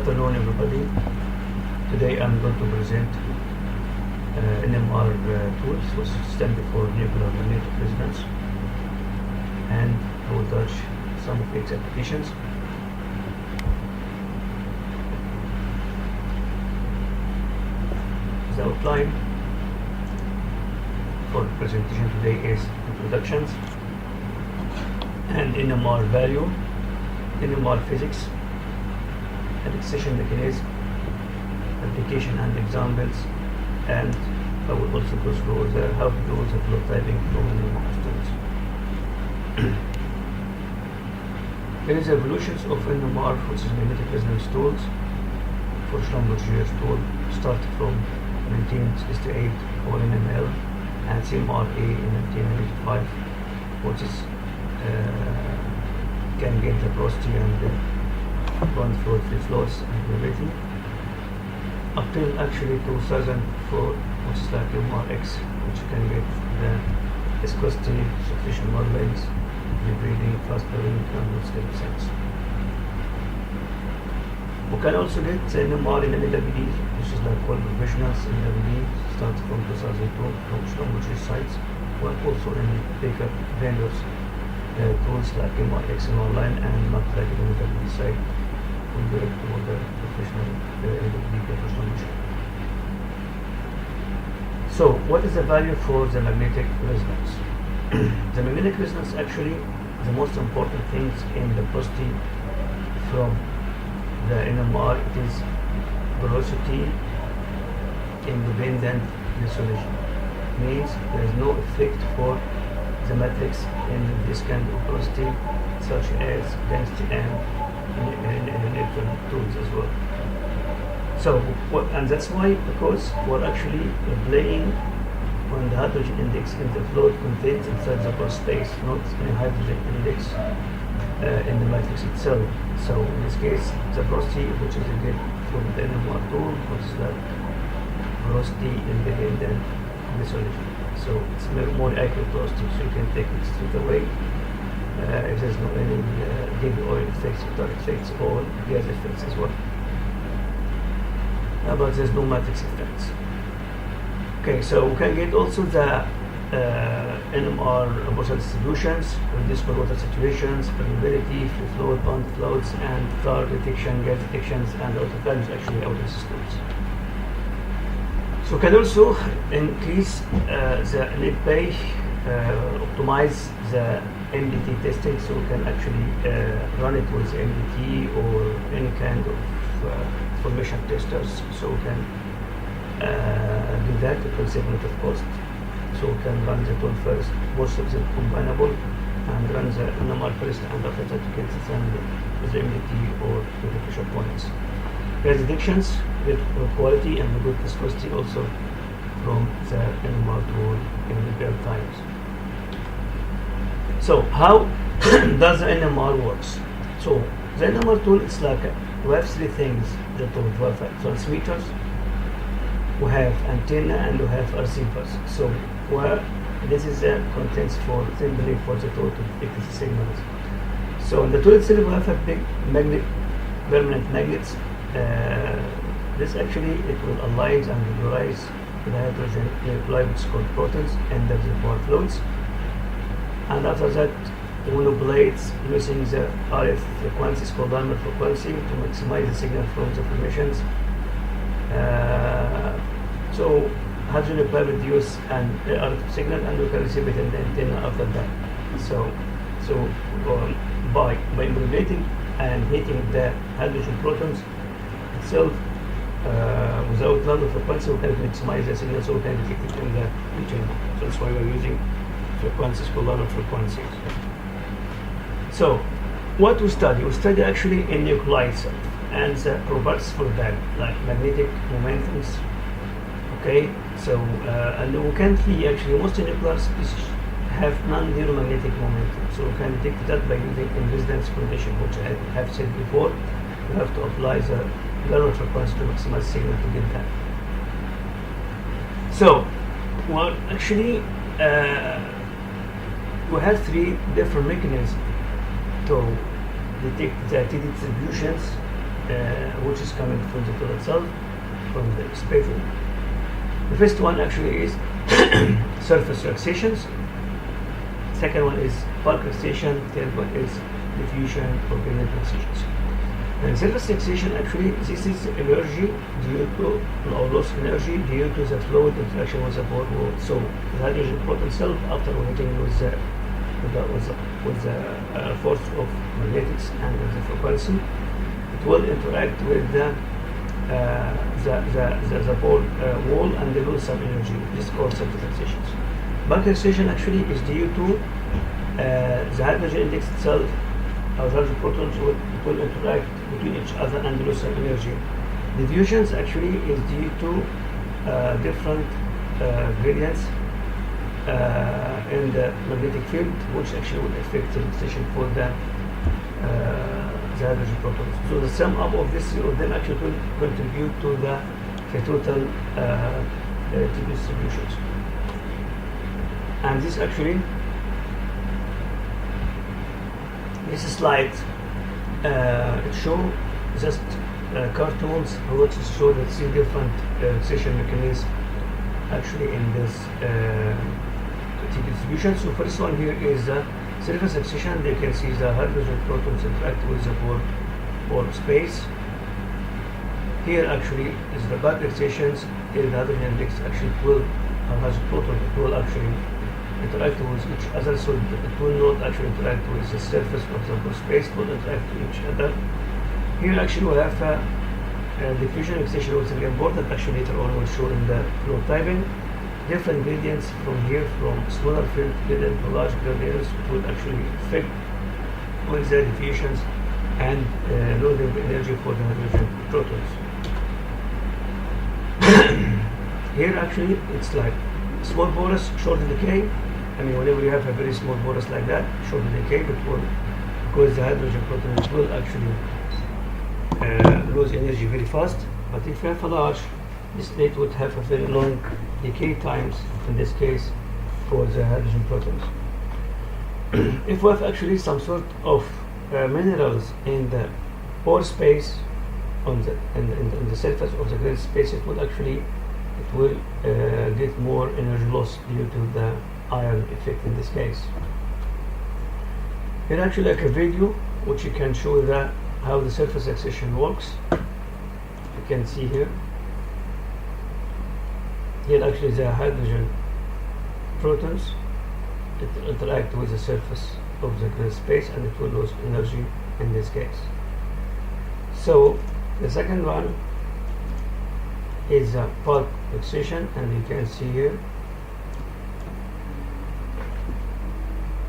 afternoon, everybody. Today I'm going to present NMR tools, which stand for nuclear magnetic resonance, and I will touch some of its applications. The outline for the presentation today is introductions and NMR value, NMR physics, annexation mechanism, application and examples, and I will also go through how to do the flow typing from NMR tools. There is evolutions of NMR, which is magnetic resonance tools, for Schlumberger's tool, started from 1968 for NML and CMRA in 1995, which is can get the porosity and bond flow free flows and everything, up till actually 2004, which is like MRX, which you can get the viscosity, sufficient modelings, breathing, fast blowing, and what's the sense. We can also get the NMR in NWD, which is like all professionals in NWD, started from 2002 from Schlumberger sites, but also in bigger vendors, tools like MRX and online, and not like in the NWD site, we direct to all the professional NWD Schlumberger. So, what is the value for the magnetic resonance? The magnetic resonance actually the most important things in the porosity from the NMR, it is porosity independent dissolution. Means there is no effect for the matrix in this kind of porosity, such as density and in electron tools as well. So, and that's why, because we're actually playing when the hydrogen index in the fluid contains inside the pore space, not any hydrogen index in the matrix itself. So in this case, the porosity, which is again from the NMR tool, which is like porosity independent dissolution. So it's more accurate porosity, so you can take it straight away. If there's no any heavy oil effects, dark effects, or gas effects as well. But there's no matrix effects. Okay, so we can get also the NMR Borsal distributions, reduced water situations, permeability, free flow, bond flows, and tar detection, gas detections, and auto values actually out of systems. So can also increase the net pay, optimize the MDT testing, so we can actually run it with MDT or any kind of formation testers, so we can do that. It will save a lot of cost. So we can run the tool first, most of them combinable, and run the NMR first, and after that you can send the MDT or the pressure points. Gas detections, good quality and good viscosity also from the NMR tool in real times. So how does the NMR works? So the NMR tool is like we have three things that we have: transmitters, we have antenna, and we have receivers. So this is the contents for simply for the tool to detect the signals. So in the tool itself we have a big magnet, permanent magnets. This actually it will align and polarize the hydrogen nuclei, which is called protons, and the reservoir fluids. And after that, monoplates using the RF frequencies called diamond frequency to maximize the signal from the formations. So hydrogen nuclei reduce an RF signal, and we can receive it in the antenna after that. So by manipulating and heating the hydrogen protons itself without diamond frequency, we can maximize the signal, so we can detect it in the antenna. So that's why we're using frequencies called diamond frequencies. So what we study actually in nuclei itself and the properties for that, like magnetic momentums. Okay, so and we can see actually most nuclear species have non-zero magnetic momentum. So we can detect that by using impedance condition, which I have said before. You have to apply the diamond frequency to maximize signal to get that. So, well, actually, we have three different mechanisms to detect the T distributions which is coming from the tool itself, from the spacer. The first one actually is surface relaxations. Second one is bulk relaxation. Third one is diffusion or gradient relaxations. And surface relaxation actually, this is energy due to, or loss energy due to the fluid interaction with the pore wall. So the hydrogen proton itself, after hitting with the force of magnetics and with the frequency, it will interact with the pore wall and they lose some energy. This is called surface relaxations. Bulk relaxation actually is due to the hydrogen index itself, or hydrogen protons will interact between each other and lose some energy. Diffusions actually is due to different gradients in the magnetic field, which actually will affect the relaxation for the hydrogen protons. So the sum up of this of them actually will contribute to the total TP distributions. And this actually, this slide it shows just cartoons which show that three different relaxation mechanisms actually in this TP distribution. So first one here is the surface relaxation. They can see the hydrogen protons interact with the pore space. Here actually is the bulk relaxations. Here the hydrogen index actually will hydrogen proton will actually interact with each other, so it will not actually interact with the surface of the pore space, it will interact with each other. Here actually we have diffusion relaxation, which is very important. Actually later on we'll show in the flow typing. Different gradients from here, from smaller field gradient to large gradients, will actually affect with the diffusions and loading the energy for the hydrogen protons. Here actually it's like small porous, short decay. I mean, whenever you have a very small porous like that, short decay, it will, because the hydrogen protons will actually lose energy very fast. But if you have a large, this plate would have a very long decay times, in this case, for the hydrogen protons. If we have actually some sort of minerals in the pore space, on the surface of the gradient space, it will get more energy loss due to the ion effect in this case. Here actually like a video which you can show that how the surface relaxation works. You can see here. Here actually the hydrogen protons interact with the surface of the gradient space and it will lose energy in this case. So the second one is a bulk relaxation, and you can see here.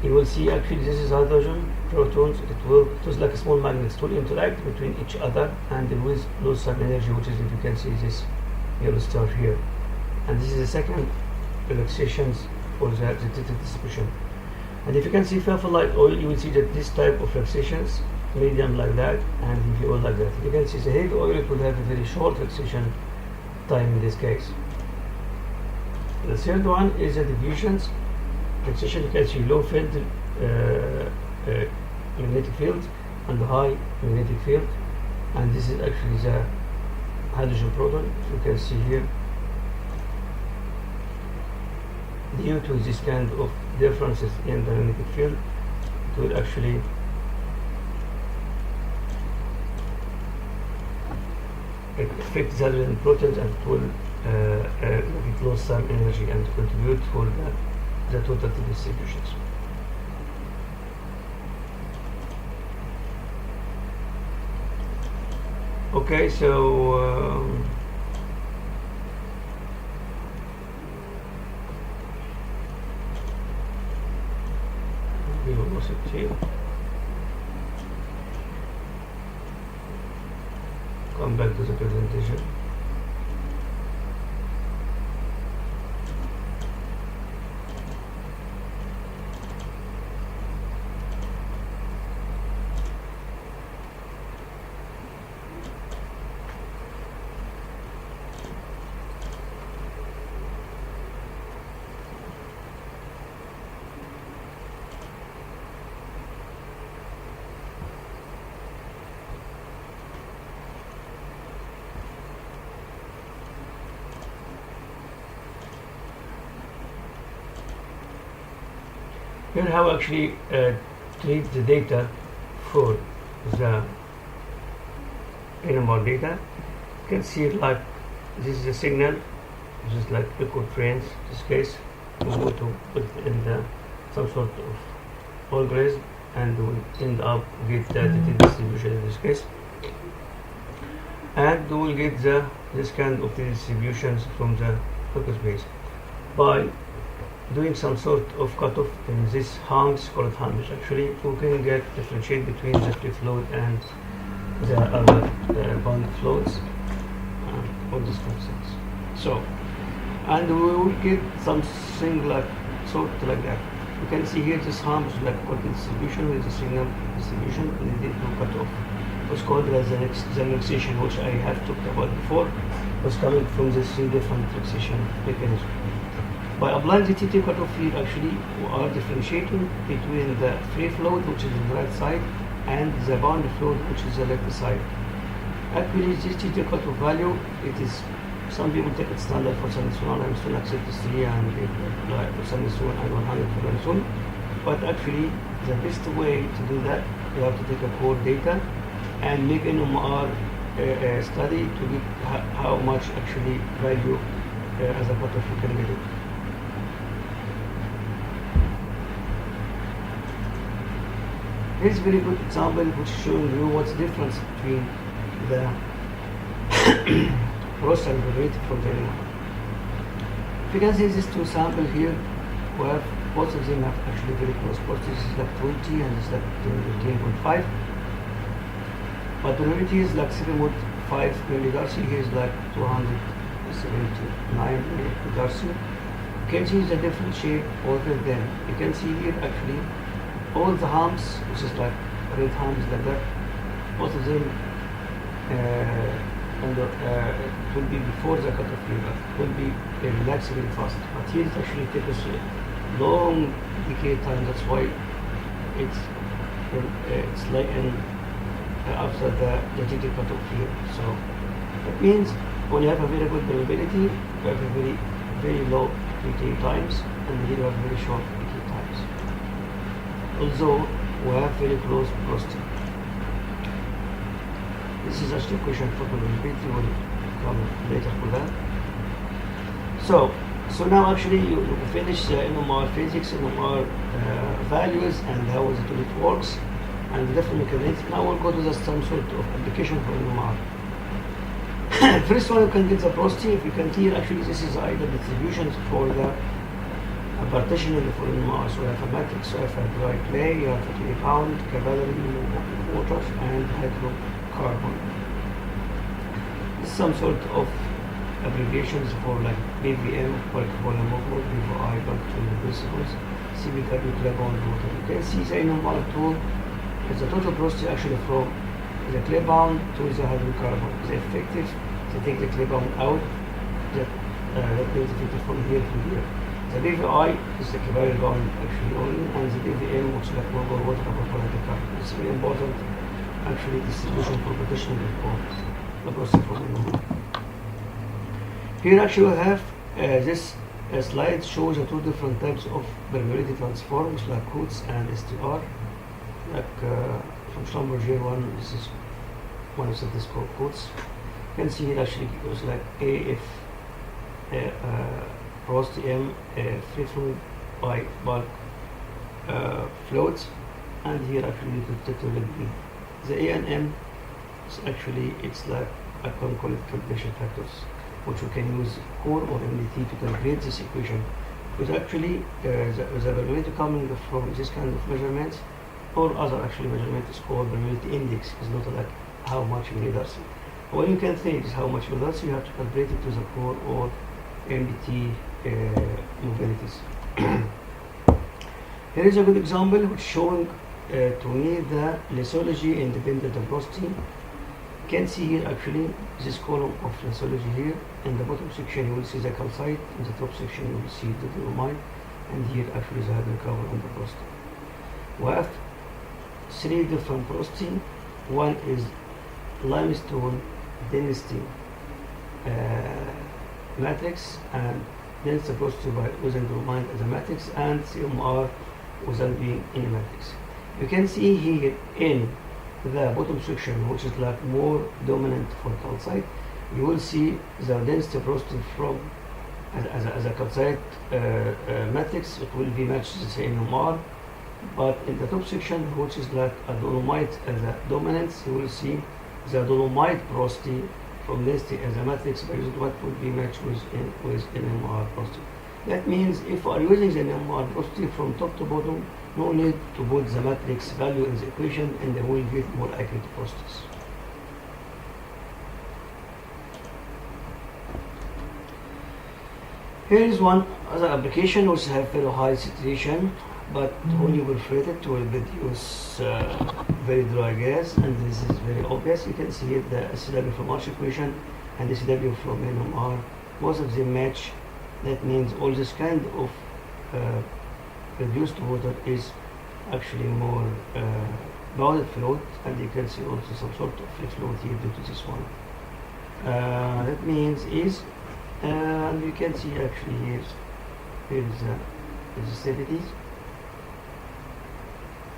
You will see actually this is hydrogen protons. It was like a small magnets to interact between each other and they will lose some energy, which is, if you can see this yellow star here. And this is the second relaxations for the TT distribution. And if you can see purple light oil, you will see that this type of relaxations, medium like that, and heavy oil like that. You can see the heavy oil, it will have a very short relaxation time in this case. The third one is the diffusions relaxation. You can see low field magnetic field and high magnetic field, and this is actually the hydrogen proton. You can see here, due to this kind of differences in the magnetic field, it will actually affect the hydrogen protons and it will it lose some energy and contribute for the total distributions. Okay, so we will also see. Come back to the presentation. Here how actually treat the data for the NMR data. You can see it like this is a signal, which is like echo trains. In this case, we want to put it in some sort of algorithm, and we end up get the distribution in this case, and we will get this kind of distributions from the focus base by doing some sort of cutoff in this harms, called harms. Actually, we can differentiate between the free float and the other bound floats, all these concepts. So, and we will get something like sort like that. You can see here this harm is like what distribution with the signal distribution, and it did no cutoff. Was called as the relaxation, which I have talked about before, was coming from the three different relaxation mechanisms. By applying the TT cutoff here, actually, we are differentiating between the free float, which is on the right side, and the bound float, which is the left side. Actually, this TT cutoff value, it is, some people take it standard for Sanison, I'm still accept this 3 and like for Sanison and 100 for Sanison. But actually, the best way to do that, you have to take a core data and make an NMR study to get how much actually value as a cutoff you can get it. Here's a very good example which is showing you what's the difference between the process and variability from the NMR. If you can see these two samples here, we have both of them have actually very close. Both this is like 20 and this is like 10.5. But the variability is like 7.5 millidarcy. Here is like 279 millidarcy. You can see the different shape over them. You can see here actually all the humps, which is like red humps like that, both of them it will be before the cutoff level, will be relaxed very fast. But here it actually takes us a long decay time. That's why it's like after the TT cutoff here. So it means when you have a very good variability, you have a very low decay times, and here you have very short decay times. Although we have very close porosity. This is actually a question for variability, we'll come later for that. So now actually you finish the NMR physics, NMR values, and how it works, and the different mechanisms. Now we'll go to some sort of application for NMR. First one, you can get the porosity. If you can see, actually this is either distributions for the partitioning for NMR. So you have a matrix, you have a dry clay, you have a clay bound, capillary water, and hydrocarbon. This is some sort of abbreviations for like BVM, bulk volume movement, BVI, bulk volume principles, CBW, clay bound water. You can see the NMR tool is the total porosity actually from the clay bound to the hydrocarbon. The effective, they take the clay bound out, that means effective from here to here. The BVI is the capillary bound actually only, and the BVM, which is like water about hydrocarbon. It's very important actually distribution for partitioning of the porosity from NMR. Here actually we have this slide shows the two different types of permeability transforms like Coates and STR. Like from Schlumberger one, this is one of the called Coates. You can see here actually it was like AF porosity M free fluid by bulk floats, and here actually you could detect B. The A and M is actually it's like I can call it calibration factors, which we can use core or MDT to calculate this equation. Because actually the permeability coming from this kind of measurements or other actually measurement is called permeability index. It's not like how much millidarcy. What you can think is how much millidarcy you have to calculate it to the core or MDT mobilities. Here is a good example which showing to me the lithology independent of porosity. You can see here actually this column of lithology here. In the bottom section you will see the calcite, in the top section you will see the dolomite, and here actually the hydrocarbon and the porosity. We have three different porosity. One is limestone density matrix, and then the porosity by using dolomite as a matrix, and CMR without being any matrix. You can see here in the bottom section, which is like more dominant for calcite, you will see the density porosity from as a calcite matrix. It will be matched to the NMR, but in the top section, which is like a dolomite as a dominance, you will see the dolomite porosity from density as a matrix versus what would be matched with NMR porosity. That means if we are using the NMR porosity from top to bottom, no need to put the matrix value in the equation, and they will get more accurate porosities. Here is one other application which have very high saturation, but when you perforate it will produce very dry gas, and this is very obvious. You can see it, the SW from Arch equation and the SW from NMR, most of them match. That means all this kind of reduced water is actually more bounded fluid, and you can see also some sort of free fluid here due to this one. That means is, and you can see actually here is the resistivities.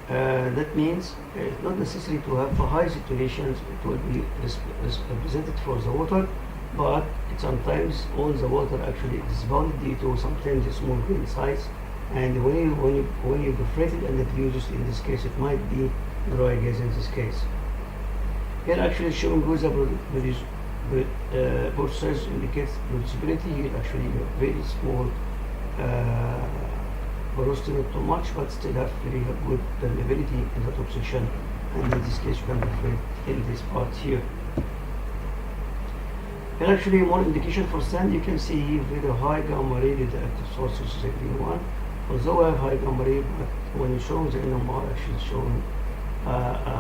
That means it's not necessary to have high saturations. It will be represented for the water, but sometimes all the water actually is bounded due to sometimes small grain size, and when you perforate it and it uses, in this case it might be dry gas in this case. Here actually showing with the both sides indicates producibility. Here actually very small porosity, not too much, but still have very good permeability in the top section, and in this case you can perforate in this part here. And actually more indication for sand, you can see very high gamma ray radioactive source, which is a green one. Although I have high gamma ray, but when you show the NMR actually showing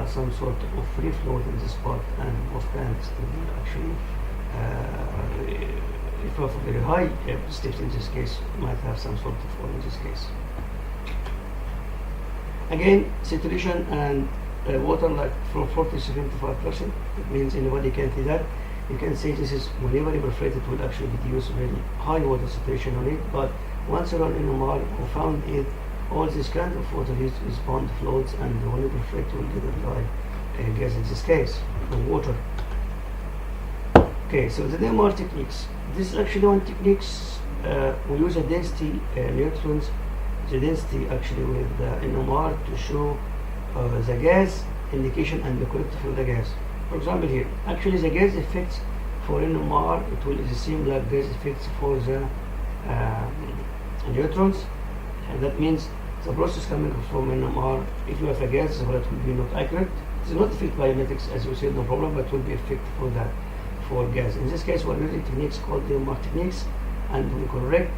some sort of free flow in this part, and most times actually if you have a very high steps in this case, might have some sort of flow in this case. Again, saturation and water like from 40 to 75%. It means anybody can see that. You can say this is whenever you perforate it will actually reduce very high water saturation on it, but once you run NMR, we found it all this kind of water is bound fluids, and when you perforate you will get a dry gas in this case, the water. Okay, so the NMR techniques. This is actually one techniques. We use a density neutrons, the density actually with the NMR to show the gas indication and the collective of the gas. For example here, actually the gas effects for NMR, it will be the same like gas effects for the neutrons, and that means the process coming from NMR, if you have a gas, well, it will be not accurate. It is not affected by matrix, as you said, no problem, but will be affected for that, for gas. In this case, we are using techniques called NMR techniques, and we correct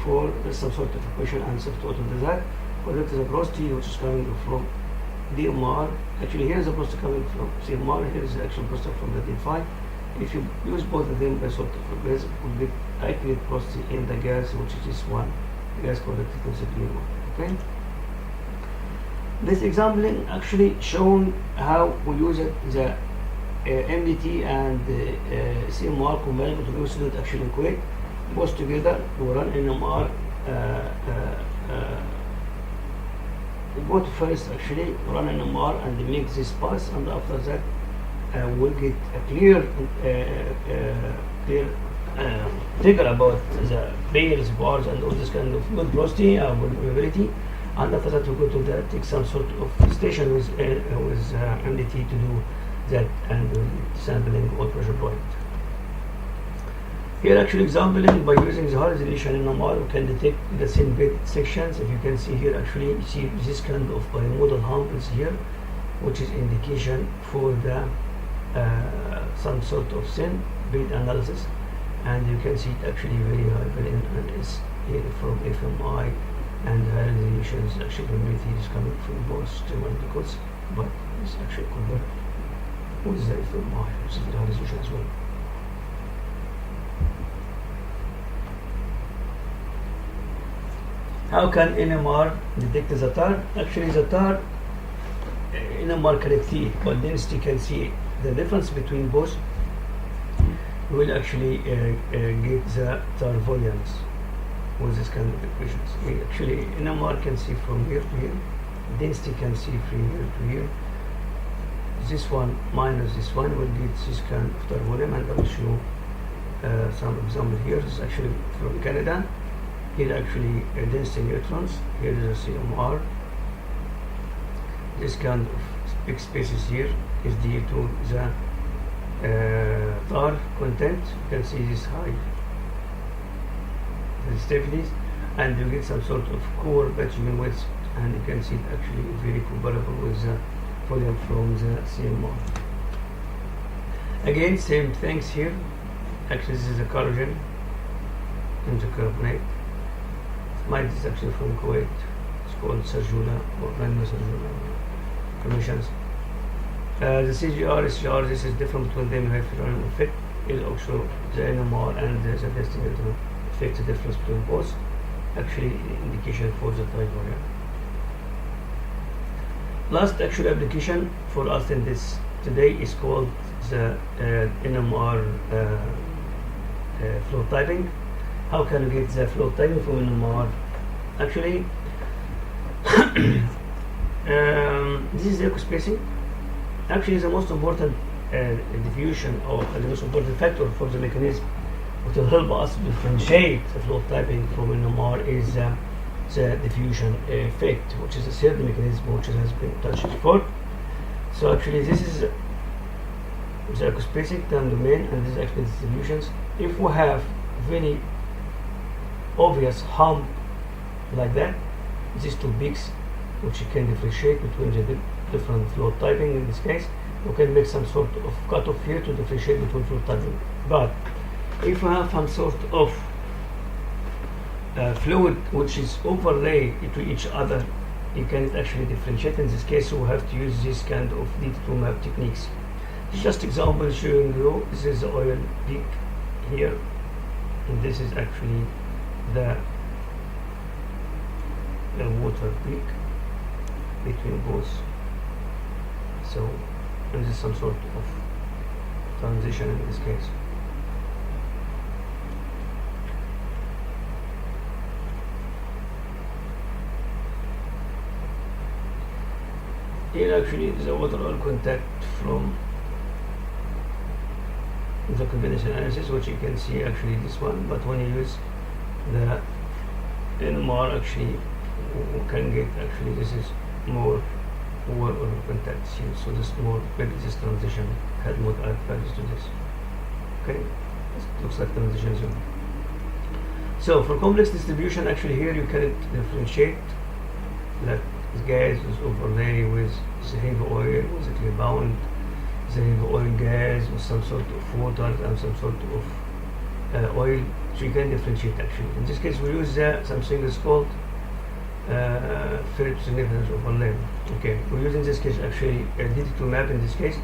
for some sort of equation answer to that. Correct the porosity which is coming from DMR. Actually, here is the porosity coming from CMR, here is the actual porosity from the D5. If you use both of them by sort of gas, it will get accurate porosity in the gas, which is this one, gas corrected in the green one. Okay. This example actually shown how we use it, the MDT and the CMR combined to produce it actually in Kuwait. Both together, we run NMR. We go to first actually run NMR and make this pass, and after that we'll get a clear figure about the pairs, bars, and all this kind of good porosity and variability. And after that we go to that, take some sort of station with MDT to do that, and sampling or pressure point. Here actually exampling by using the high resolution NMR, we can detect the thin bed sections. If you can see here, actually you see this kind of bimodal hump is here, which is indication for the some sort of thin bed analysis, and you can see it actually very high value, and it's here from FMI, and high resolution is actually permeability is coming from both thermals, but it's actually converted with the FMI, which is the high resolution as well. How can NMR detect the tar? Actually, the tar, NMR cannot see it, but density can see it. The difference between both will actually get the tar volumes. with this kind of equations. Actually, NMR can see from here to here, density can see from here to here. This one minus this one will get this kind of volume, and I will show some example here. This is actually from Canada. Here actually density neutrons. Here is a CMR. This kind of big spaces here is due to the tar content. You can see this high sensitivities, and you get some sort of core bitumen width, and you can see it actually very comparable with the volume from the CMR. Again, same things here. Actually, this is a collagen intercarbonate. Mine is actually from Kuwait. It's called Sarjula or Random Sarjula commissions. The CGR, SGR, this is different between them. You have an effect is also the NMR and the density effect, the difference between both. Actually, indication for the typhoria. Last actual application for us in this today is called the NMR flow typing. How can we get the flow typing from NMR? Actually, this is echo spacing. Actually, the most important diffusion or the most important factor for the mechanism to help us differentiate the flow typing from NMR is the diffusion effect, which is a third mechanism which has been touched before. So actually, this is the echo spacing time domain, and this is actually distributions. If we have very obvious hump like that, these two peaks, which you can differentiate between the different flow typing. In this case, you can make some sort of cutoff here to differentiate between flow typing. But if you have some sort of fluid which is overlay to each other, you can actually differentiate. In this case, you have to use this kind of DT2 map techniques. Just example showing you, this is the oil peak here, and this is actually the water peak between both. So this is some sort of transition in this case. Here actually is the water oil contact from the combination analysis, which you can see actually this one, but when you use the NMR, actually you can get actually this is more oil contact here, so this more maybe this transition had more add values to this. Okay, this looks like transition zone. So for complex distribution, actually here you can differentiate like gas is overlay with the heavy oil, with a rebound, the heavy oil gas with some sort of water and some sort of oil, so you can differentiate actually. In this case we use something that's called Phillips significance overlay. Okay, we use in this case actually a DT2 map. In this case,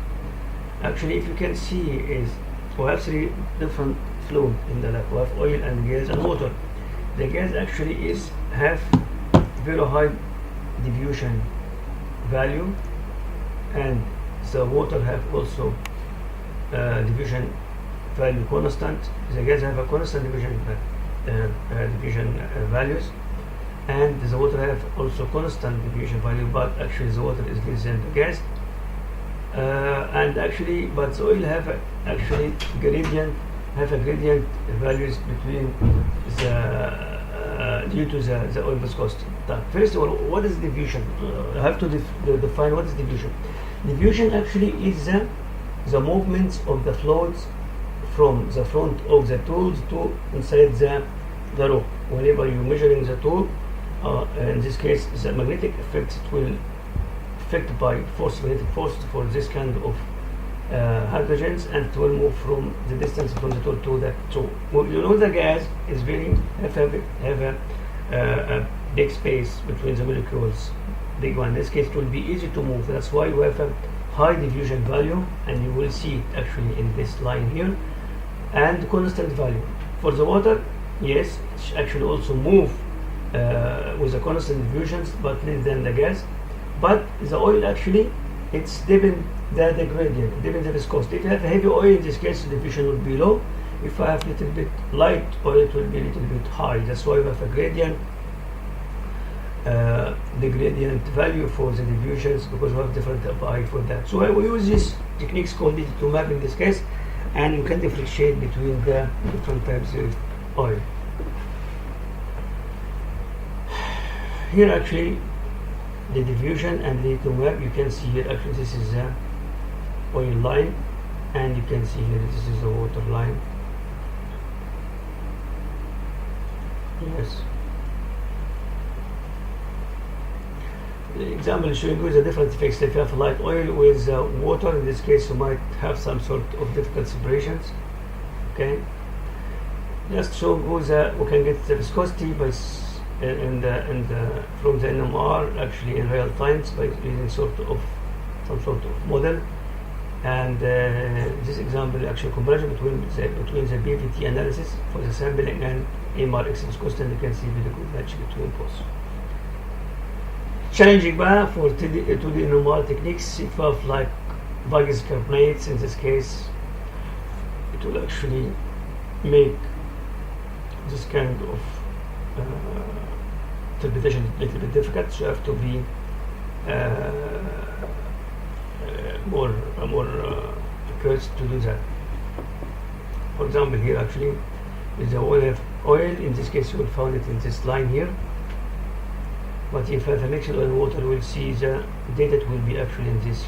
actually if you can see is we have three different fluid in the lab. We have oil and gas and water. The gas actually is have very high diffusion value, and the water have also diffusion value constant. The gas have a constant diffusion values, and the water have also constant diffusion value, but actually the water is less than the gas, and actually but the oil have actually gradient values between the due to the oil viscosity. First of all, what is diffusion? I have to define what is diffusion. Diffusion actually is the movements of the fluids from the front of the tools to inside the rope. Whenever you're measuring the tool, in this case the magnetic effect, it will affect by magnetic force for this kind of hydrogens, and it will move from the distance from the tool to that tool. Well, you know the gas is very have a big space between the molecules, big one. In this case it will be easy to move. That's why we have a high diffusion value, and you will see it actually in this line here, and constant value. For the water, yes, it actually also move with the constant diffusions, but less than the gas. But the oil actually, it's depend the gradient, depends the viscosity. If you have heavy oil, in this case the diffusion will be low. If I have little bit light oil, it will be a little bit high. That's why we have a gradient. The gradient value for the diffusions, because we have different pi for that. So we use this techniques called DT2 map in this case, and we can differentiate between the different types of oil. Here actually the diffusion and the DT2 map, you can see here actually this is the oil line, and you can see here this is the water line. Yes. The example is showing you the different effects. If you have light oil with water, in this case you might have some sort of difficult separations. Okay, just show you we can get the viscosity by from the NMR actually in real times by using some sort of model. And this example actually comparison between the BVT analysis for the sampling and NMR viscosity, and you can see very good match between both. Challenging bar for 2D NMR techniques, if you have like Vargas carbonates, in this case it will actually make this kind of interpretation a little bit difficult, so you have to be more accurate to do that. For example, here actually with the oil, in this case you will find it in this line here. But if I have a mixture oil and water, we'll see the data will be actually in this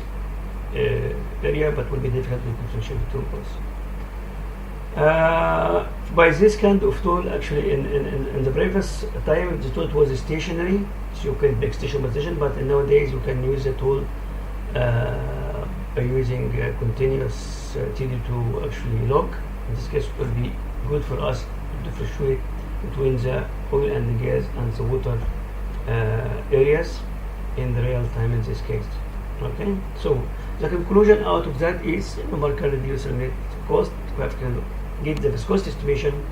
area, but will be difficult to differentiate between both. By this kind of tool, actually in the previous time, the tool was stationary, so you can make station by station, but nowadays you can use the tool by using continuous TD2 actually log. In this case, it will be good for us to differentiate between the oil and the gas and the water areas in the real time in this case. Okay, so the conclusion out of that is NMR can reduce net cost. We have to get the viscosity estimation,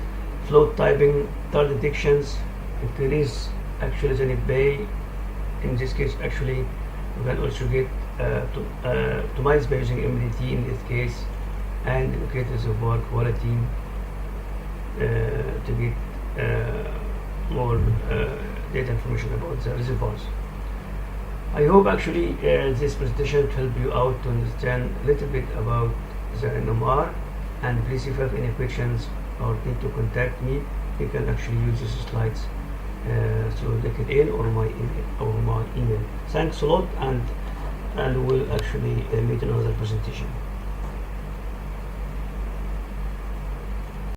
float typing, tar detections, increase actually the net bay. In this case, actually, we can also get optimized by using MDT in this case, and create reservoir quality to get more data information about the reservoirs. I hope actually this presentation will help you out to understand a little bit about the NMR, and please if you have any questions or need to contact me, you can actually use these slides through LinkedIn or my email. Thanks a lot, and we'll actually meet in another presentation.